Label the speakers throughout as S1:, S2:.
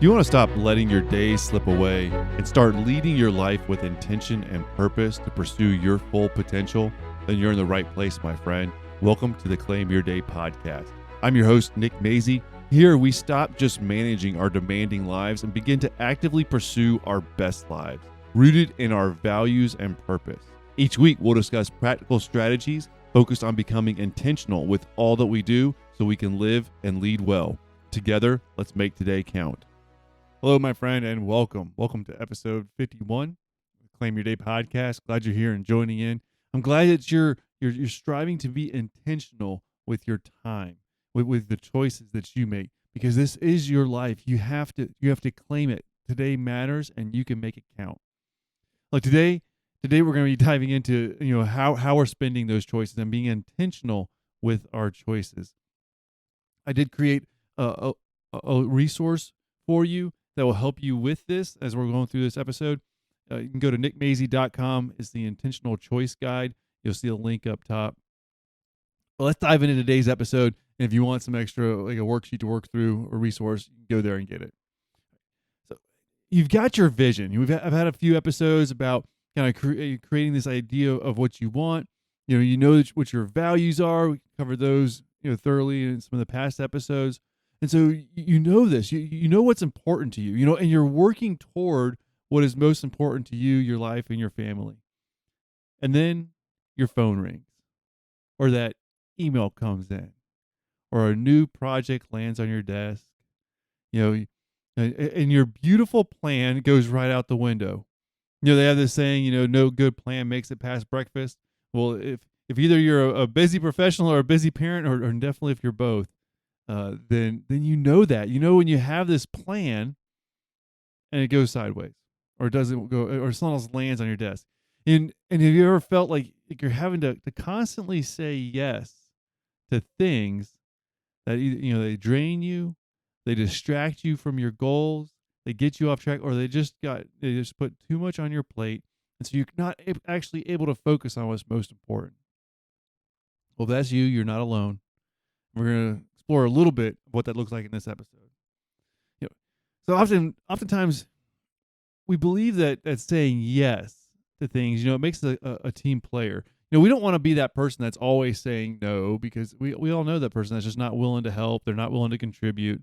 S1: You want to stop letting your days slip away and start leading your life with intention and purpose to pursue your full potential? Then you're in the right place, my friend. Welcome to the Claim Your Day podcast. I'm your host, Nick Mazey. Here, we stop just managing our demanding lives and begin to actively pursue our best lives, rooted in our values and purpose. Each week, we'll discuss practical strategies focused on becoming intentional with all that we do so we can live and lead well. Together, let's make today count. Hello, my friend, and welcome. Welcome to episode 51 of the Claim Your Day podcast. Glad you're here and joining in. I'm glad that you're striving to be intentional with your time, with the choices that you make, because this is your life. You have to claim it. Today matters, and you can make it count. Like today we're going to be diving into how we're spending those choices and being intentional with our choices. I did create a resource for you that will help you with this as we're going through this episode. You can go to nickmazey.com. It's the Intentional Choice Guide. You'll see a link up top. Well, let's dive into today's episode. And if you want some extra, like a worksheet to work through, a resource, you can go there and get it. So you've got your vision. I've had a few episodes about kind of creating this idea of what you want. You know what your values are. We covered those thoroughly in some of the past episodes. And so you know this, you know what's important to you, and you're working toward what is most important to you, your life, and your family. And then your phone rings, or that email comes in, or a new project lands on your desk, and your beautiful plan goes right out the window. They have this saying, no good plan makes it past breakfast. Well, if either you're a busy professional or a busy parent, or definitely if you're both, then you know that. When you have this plan and it goes sideways, or it doesn't go, or something else lands on your desk. And have you ever felt like you're having to constantly say yes to things that either, they drain you, they distract you from your goals, they get you off track, or they just put too much on your plate, and so you're not actually able to focus on what's most important. Well, if that's you, you're not alone. We're going to explore a little bit of what that looks like in this episode. So oftentimes we believe that saying yes to things, it makes a team player. We don't want to be that person that's always saying no, because we all know that person that's just not willing to help. They're not willing to contribute.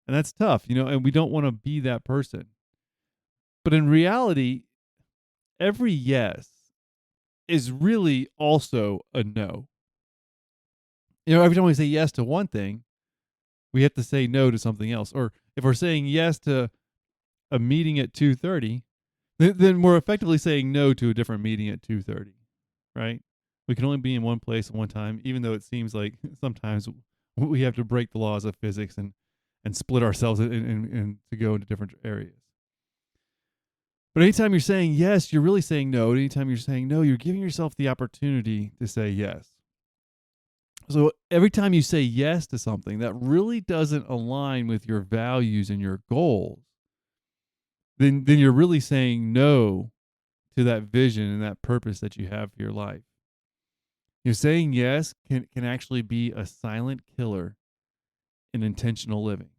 S1: And that's tough, and we don't want to be that person. But in reality, every yes is really also a no. Every time we say yes to one thing, we have to say no to something else. Or if we're saying yes to a meeting at 2:30, then we're effectively saying no to a different meeting at 2:30, right? We can only be in one place at one time, even though it seems like sometimes we have to break the laws of physics and split ourselves and to go into different areas. But anytime you're saying yes, you're really saying no. Anytime you're saying no, you're giving yourself the opportunity to say yes. So every time you say yes to something that really doesn't align with your values and your goals, then you're really saying no to that vision and that purpose that you have for your life. Saying yes can actually be a silent killer in intentional living.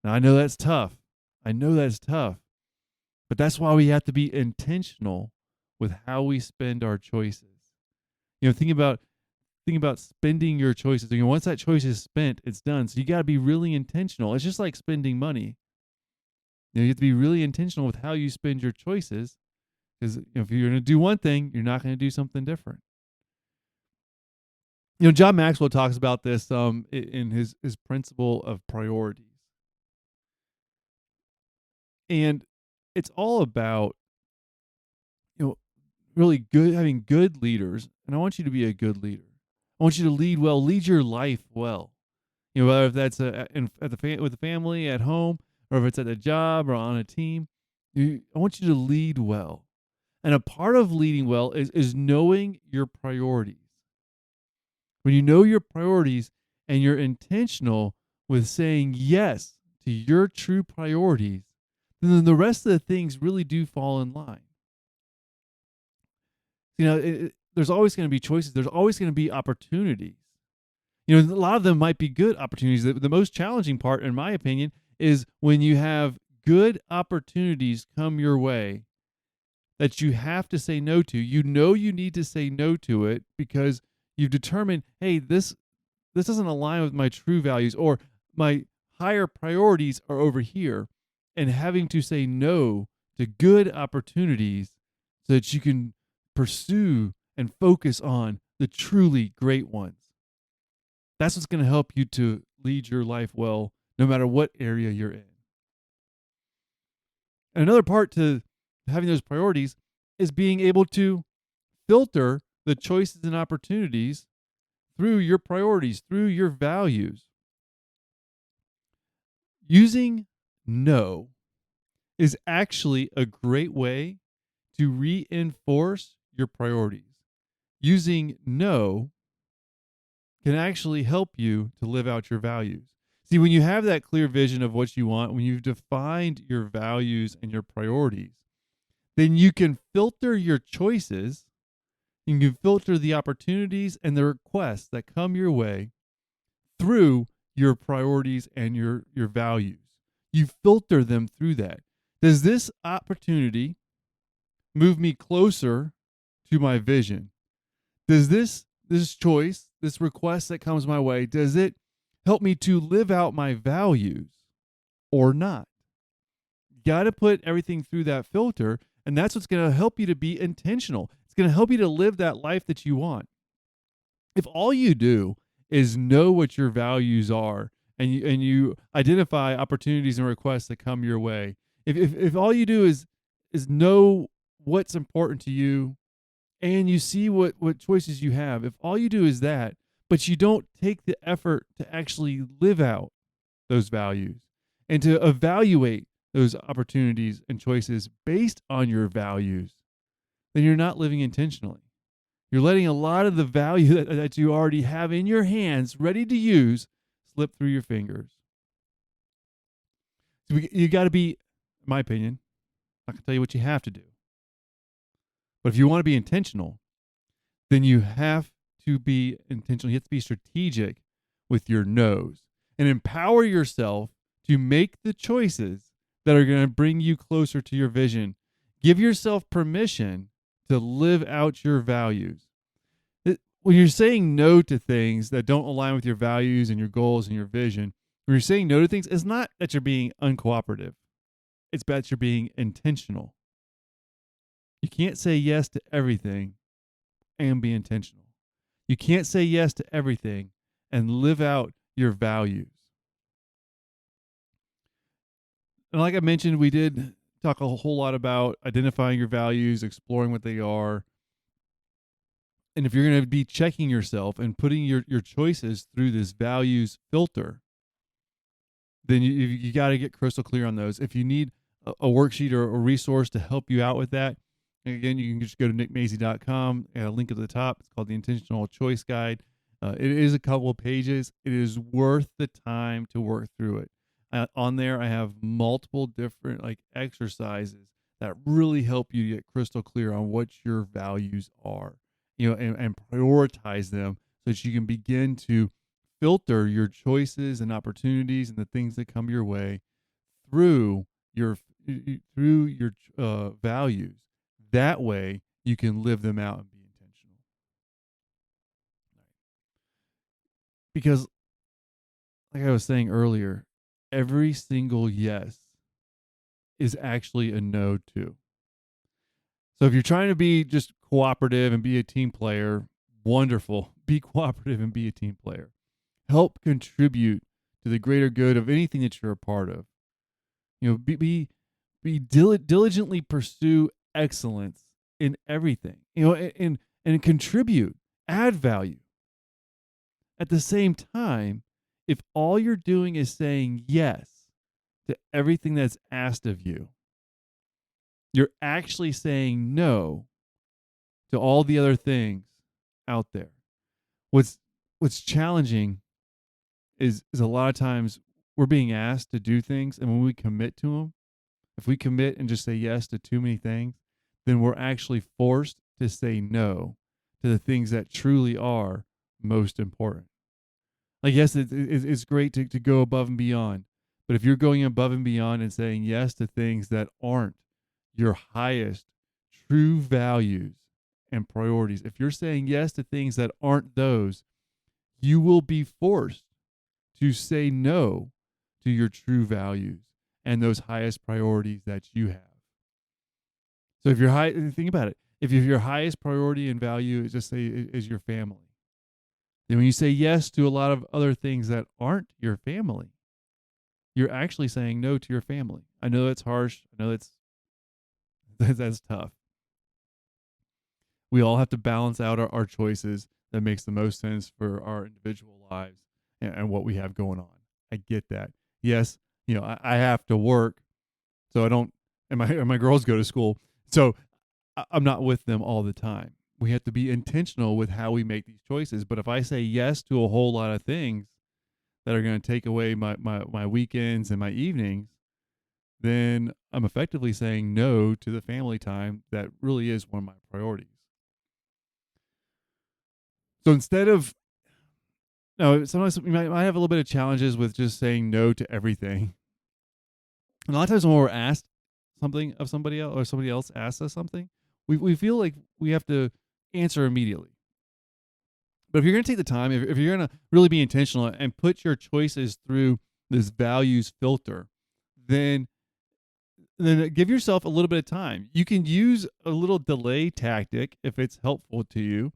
S1: Now, I know that's tough. But that's why we have to be intentional with how we spend our choices. Think about spending your choices. Once that choice is spent, it's done. So you got to be really intentional. It's just like spending money. You have to be really intentional with how you spend your choices, because if you're going to do one thing, you're not going to do something different. John Maxwell talks about this in his principle of priorities. And it's all about really having good leaders. And I want you to be a good leader. I want you to lead well, lead your life well. Whether if that's with the family, at home, or if it's at a job or on a team, I want you to lead well. And a part of leading well is knowing your priorities. When you know your priorities and you're intentional with saying yes to your true priorities, then the rest of the things really do fall in line. There's always going to be choices. There's always going to be opportunities. A lot of them might be good opportunities. The most challenging part, in my opinion, is when you have good opportunities come your way that you have to say no to. You know you need to say no to it because you've determined, hey, this doesn't align with my true values, or my higher priorities are over here, and having to say no to good opportunities so that you can pursue and focus on the truly great ones. That's what's going to help you to lead your life well, no matter what area you're in. And another part to having those priorities is being able to filter the choices and opportunities through your priorities, through your values. Using no is actually a great way to reinforce your priorities. Using no can actually help you to live out your values. See, when you have that clear vision of what you want, when you've defined your values and your priorities, then you can filter your choices. You can filter the opportunities and the requests that come your way through your priorities and your values. You filter them through that. Does this opportunity move me closer to my vision? Does this choice, this request that comes my way, does it help me to live out my values or not? You got to put everything through that filter, and that's what's going to help you to be intentional. It's going to help you to live that life that you want. If all you do is know what your values are, and you identify opportunities and requests that come your way, if all you do is know what's important to you, and you see what choices you have, if all you do is that, but you don't take the effort to actually live out those values and to evaluate those opportunities and choices based on your values, then you're not living intentionally. You're letting a lot of the value that you already have in your hands ready to use slip through your fingers. So you got to be, in my opinion, I'm not going to tell you what you have to do. But if you want to be intentional, then you have to be intentional. You have to be strategic with your no's and empower yourself to make the choices that are going to bring you closer to your vision. Give yourself permission to live out your values. When you're saying no to things that don't align with your values and your goals and your vision, when you're saying no to things, it's not that you're being uncooperative. It's that you're being intentional. You can't say yes to everything and be intentional. You can't say yes to everything and live out your values. And like I mentioned, we did talk a whole lot about identifying your values, exploring what they are. And if you're going to be checking yourself and putting your choices through this values filter, then you got to get crystal clear on those. If you need a worksheet or a resource to help you out with that, again, you can just go to nickmazy.com and a link at the top. It's called the Intentional Choice Guide. It is a couple of pages. It is worth the time to work through it. On there, I have multiple different exercises that really help you get crystal clear on what your values are, and prioritize them so that you can begin to filter your choices and opportunities and the things that come your way through your values. That way, you can live them out and be intentional. Because, like I was saying earlier, every single yes is actually a no too. So if you're trying to be just cooperative and be a team player, wonderful. Be cooperative and be a team player. Help contribute to the greater good of anything that you're a part of. Diligently pursue excellence in everything, and contribute, add value. At the same time, if all you're doing is saying yes to everything that's asked of you, you're actually saying no to all the other things out there. What's challenging is a lot of times we're being asked to do things, and when we commit to them, if we commit and just say yes to too many things, then we're actually forced to say no to the things that truly are most important. Yes, it's great to go above and beyond, But if you're going above and beyond and saying yes to things that aren't your highest true values and priorities, if you're saying yes to things that aren't those, you will be forced to say no to your true values and those highest priorities that you have. So if think about it. If your highest priority and value is just say is your family, then when you say yes to a lot of other things that aren't your family, you're actually saying no to your family. I know that's harsh. I know that's tough. We all have to balance out our choices that makes the most sense for our individual lives and what we have going on. I get that. Yes, I have to work, so I don't, and my girls go to school, so I'm not with them all the time. We have to be intentional with how we make these choices. But if I say yes to a whole lot of things that are going to take away my weekends and my evenings, then I'm effectively saying no to the family time that really is one of my priorities. So instead of, no, sometimes we might have a little bit of challenges with just saying no to everything. And a lot of times when we're asked something of somebody else or somebody else asks us something, we feel like we have to answer immediately. But if you're going to take the time, if you're going to really be intentional and put your choices through this values filter, then give yourself a little bit of time. You can use a little delay tactic if it's helpful to you.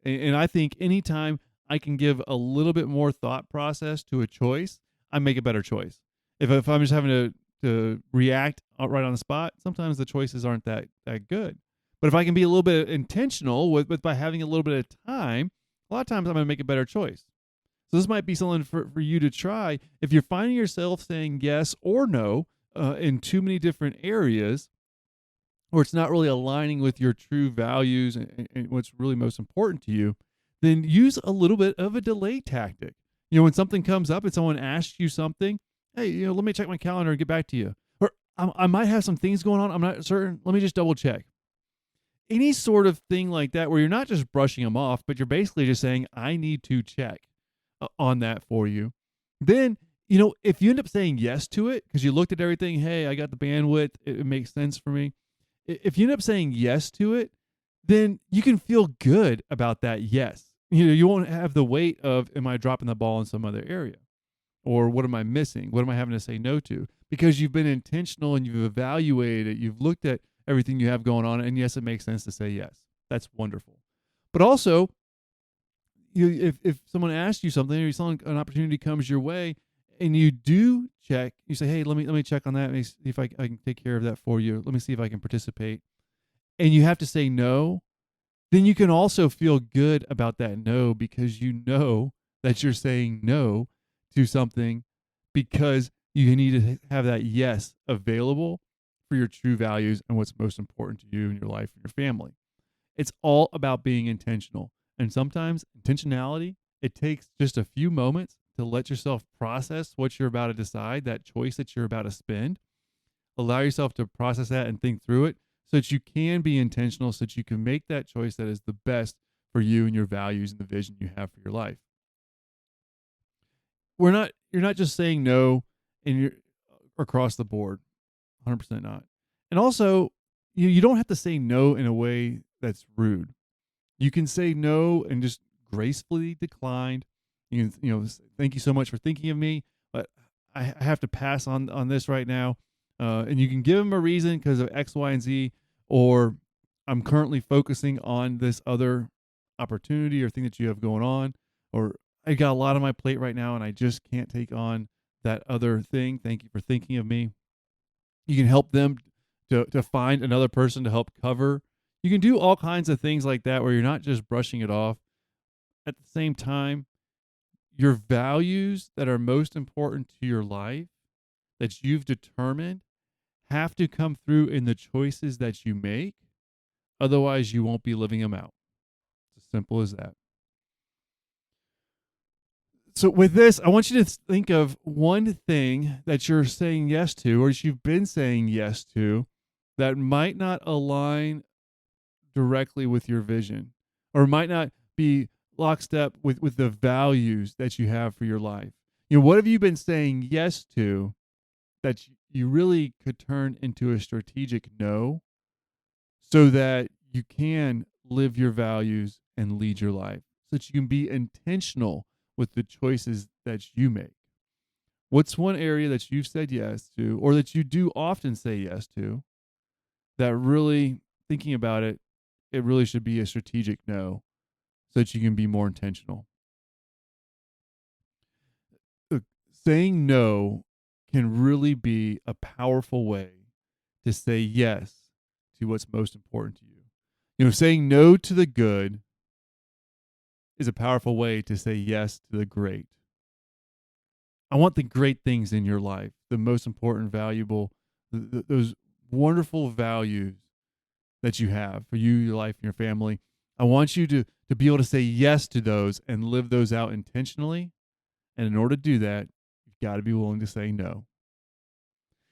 S1: And I think anytime I can give a little bit more thought process to a choice, I make a better choice. If I'm just having to react right on the spot, sometimes the choices aren't that good. But if I can be a little bit intentional with by having a little bit of time, a lot of times I'm going to make a better choice. So this might be something for you to try. If you're finding yourself saying yes or no in too many different areas, or it's not really aligning with your true values and what's really most important to you, then use a little bit of a delay tactic. When something comes up and someone asks you something, hey, let me check my calendar and get back to you. Or I might have some things going on. I'm not certain. Let me just double check. Any sort of thing like that where you're not just brushing them off, but you're basically just saying, I need to check on that for you. Then, if you end up saying yes to it because you looked at everything, hey, I got the bandwidth, it makes sense for me. If you end up saying yes to it, then you can feel good about that yes. You won't have the weight of, am I dropping the ball in some other area? Or what am I missing? What am I having to say no to? Because you've been intentional and you've evaluated it. You've looked at everything you have going on. And yes, it makes sense to say yes. That's wonderful. But also, if someone asks you something or an opportunity comes your way and you do check, you say, hey, let me check on that. Let me see if I can take care of that for you. Let me see if I can participate. And you have to say no, then you can also feel good about that no because you know that you're saying no to something because you need to have that yes available for your true values and what's most important to you in your life and your family. It's all about being intentional. And sometimes intentionality, it takes just a few moments to let yourself process what you're about to decide, that choice that you're about to spend. Allow yourself to process that and think through it so that you can be intentional, so that you can make that choice that is the best for you and your values and the vision you have for your life. You're not just saying no and you're across the board. 100% not. And also, you don't have to say no in a way that's rude. You can say no and just gracefully decline. You can, thank you so much for thinking of me, but I have to pass on this right now. And you can give them a reason because of X, Y, and Z, or I'm currently focusing on this other opportunity or thing that you have going on, or I got a lot on my plate right now and I just can't take on that other thing. Thank you for thinking of me. You can help them to find another person to help cover. You can do all kinds of things like that where you're not just brushing it off. At the same time, your values that are most important to your life that you've determined have to come through in the choices that you make. Otherwise, you won't be living them out. It's as simple as that. So with this, I want you to think of one thing that you're saying yes to, or you've been saying yes to, that might not align directly with your vision, or might not be lockstep with the values that you have for your life. What have you been saying yes to that you really could turn into a strategic no so that you can live your values and lead your life, so that you can be intentional with the choices that you make. What's one area that you've said yes to, or that you do often say yes to, that really, thinking about it, it really should be a strategic no so that you can be more intentional? Look, saying no can really be a powerful way to say yes to what's most important to you. Saying no to the good is a powerful way to say yes to the great. I want the great things in your life, the most important, valuable, those wonderful values that you have for you, your life, and your family. I want you to be able to say yes to those and live those out intentionally. And in order to do that, you've got to be willing to say no.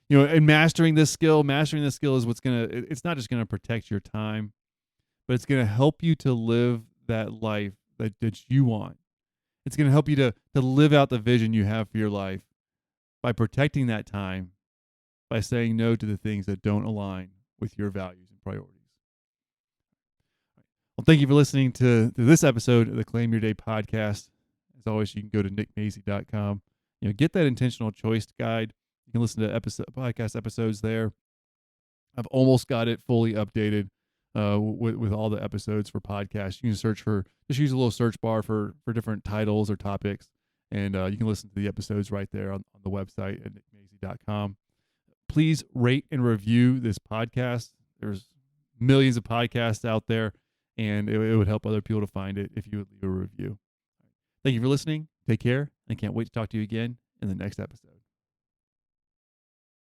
S1: And mastering this skill is what's it's not just gonna protect your time, but it's gonna help you to live that life that you want. It's gonna help you to live out the vision you have for your life by protecting that time, by saying no to the things that don't align with your values and priorities. Well, thank you for listening to this episode of the Claim Your Day podcast. As always, you can go to nickmazy.com. Get that intentional choice guide. You can listen to podcast episodes there. I've almost got it fully updated with all the episodes for podcasts. You can just use a little search bar for different titles or topics, and you can listen to the episodes right there on the website at nickmazy.com. Please rate and review this podcast. There's millions of podcasts out there, and it would help other people to find it if you would leave a review. Thank you for listening. Take care. I can't wait to talk to you again in the next episode.